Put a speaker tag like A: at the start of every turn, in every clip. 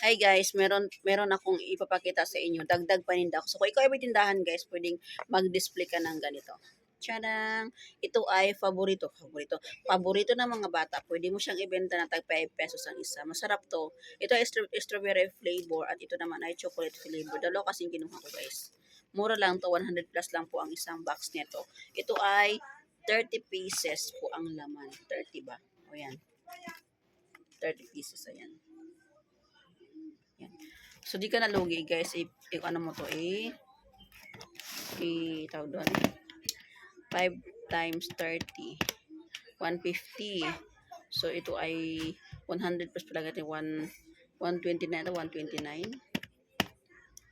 A: Hi guys, meron akong ipapakita sa inyo. Dagdag paninda ako. So kung ikaw ay may tindahan guys, pwedeng mag-display ka ng ganito. Tiyadang! Ito ay paborito ng mga bata. Pwede mo siyang ibenta na tag 5 pesos ang isa. Masarap to. Ito ay strawberry flavor at ito naman ay chocolate flavor. Dalawa kasing kinuha ko guys. Mura lang to, 100 plus lang po ang isang box nito. Ito ay 30 pieces po ang laman. 30 ba? O yan. 30 pieces, ayan. Yan. So, di ka nalugi, guys. Ano mo to, tawag doon, 5 times 30, 150. So, ito ay 100 plus pala natin, 129 ito, 129.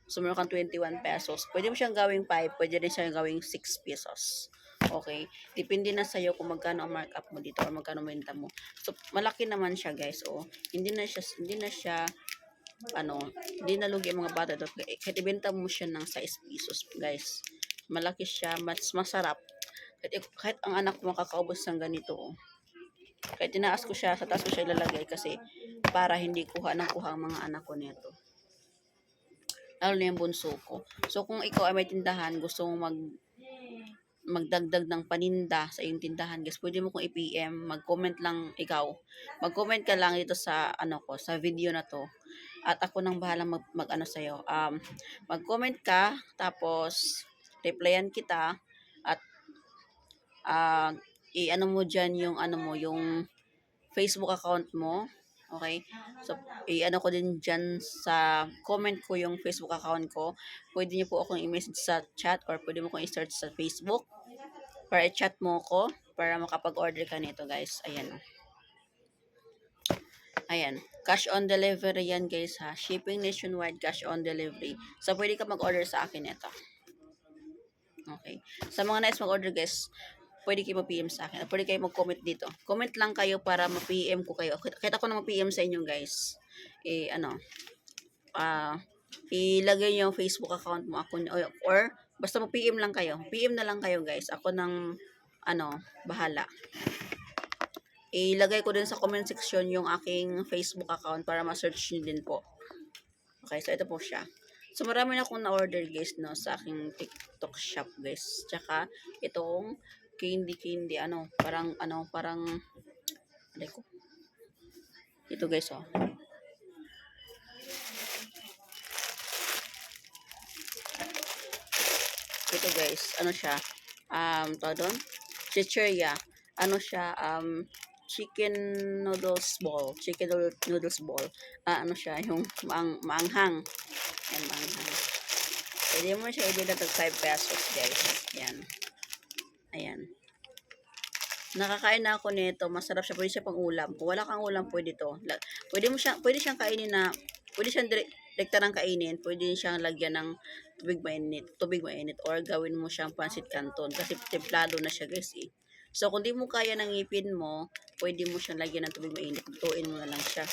A: So, meron kang 21 pesos. Pwede mo siyang gawing 5, pwede rin siyang gawing 6 pesos. Okay? Depende na sa'yo kung magkano ang markup mo dito or magkano benta mo. So, malaki naman siya, guys. Oh, hindi na siya hindi nalugi ang mga bata doon. Kahit ibenta mo siya ng 6 pesos, guys. Malaki siya, mas masarap. Kahit ang anak mo makakaubos ng ganito, oh. Kahit tinaas ko siya, sa taas ko siya ilalagay kasi para hindi kuha ng kuha ang mga anak ko nito. Lalo na yung bunso ko. So, kung ikaw ay may tindahan, gusto mong magdagdag ng paninda sa iyong tindahan, guys, pwede mo kong i-PM, mag-comment lang ikaw. Mag-comment ka lang dito sa sa video na to. At ako nang bahala mag-ano sa iyo. Mag-comment ka tapos replyan kita at i-ano mo diyan yung yung Facebook account mo. Okay? So, i-ano ko din dyan sa comment ko yung Facebook account ko. Pwede niyo po akong i-message sa chat or pwede mo kong i-search sa Facebook para i-chat mo ko para makapag-order ka nito, guys. Ayan. Ayan. Cash on delivery yan, guys, ha. Shipping nationwide, cash on delivery. So, pwede ka mag-order sa akin ito. Okay. Sa mga nais mag-order, guys, pwede kayo mag-PM sa akin. Pwede kayo mag-comment dito. Comment lang kayo para ma-PM ko kayo. Kahit ako na ma-PM sa inyo, guys. Ilagay niyo yung Facebook account mo ako or basta mag-PM lang kayo. PM na lang kayo, guys. Ako nang bahala. Ilagay ko din sa comment section yung aking Facebook account para ma-search niyo din po. Okay, so ito po siya. So marami na akong na-order, guys, no, sa aking TikTok shop, guys. Tsaka itong candy, parang ko. Ito, guys, oh. Ito, guys, siya? Doon? Chicheria. Siya? Chicken noodles ball. Chicken noodles ball. Siya? Yung maanghang. Yan, maanghang. Pwede mo siya ibili ng 5 pesos, guys. Yan. Ayan. Nakakain na ako nito. Masarap siya. Pwede siya pang ulam. Kung wala kang ulam, pwede to. Pwede siyang kainin na, pwede siyang direkta ng kainin. Pwede siyang lagyan ng tubig mainit, or gawin mo siyang pansit canton kasi templado na siya, guys, eh. So, kung di mo kaya ng ngipin mo, pwede mo siyang lagyan ng tubig mainit. Lutuin mo na lang siya.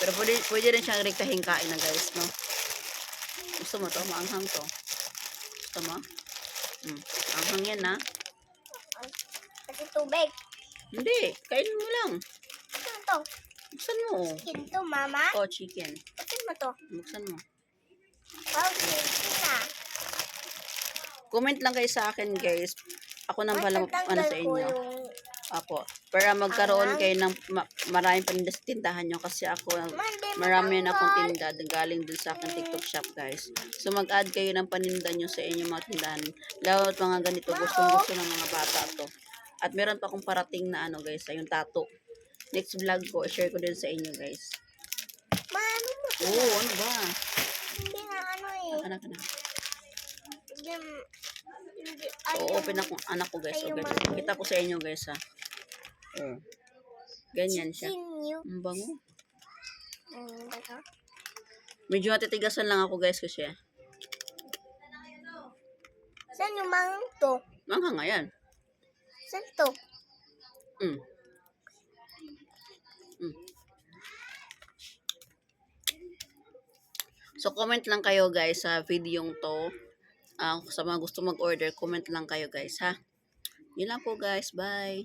A: Pero pwede rin siyang rektahin kain na, guys, no? Gusto mo to? Maanghang to. Gusto mo? Maanghang yan, ha?
B: Kasi tubig.
A: Hindi. Kainin mo lang.
B: Ano to?
A: Buksan mo.
B: Chicken to, mama?
A: Chicken.
B: Buksan mo to.
A: Buksan mo.
B: Wow, chicken na.
A: Comment lang kayo sa akin, guys. Ako nang bahala sa inyo. Apo. Para magkaroon kayo ng maraming paninda sa tindahan nyo. Kasi ako, marami na akong tinda. Galing din sa akin TikTok shop, guys. So, mag-add kayo ng paninda nyo sa inyong mga tindahan. Lalo at mga ganito. Gustong-gusto ng mga bata to. At meron pa akong parating na guys. Yung tato. Next vlog ko, i-share ko din sa inyo, guys.
B: Ano mo?
A: Oo, ano ba?
B: Hindi na eh.
A: Anak na.
B: So,
A: open akong anak ko, guys. So, guys. Kita ko sa inyo, guys, ha. Ganyan siya. Ang bango. Medyo natitigasan lang ako, guys, kasi.
B: Saan yung mangang to?
A: Manghang nga yan.
B: Saan to?
A: So, comment lang kayo, guys, sa video to. Sa mga gusto mag-order, comment lang kayo, guys, ha. Yun lang po, guys. Bye.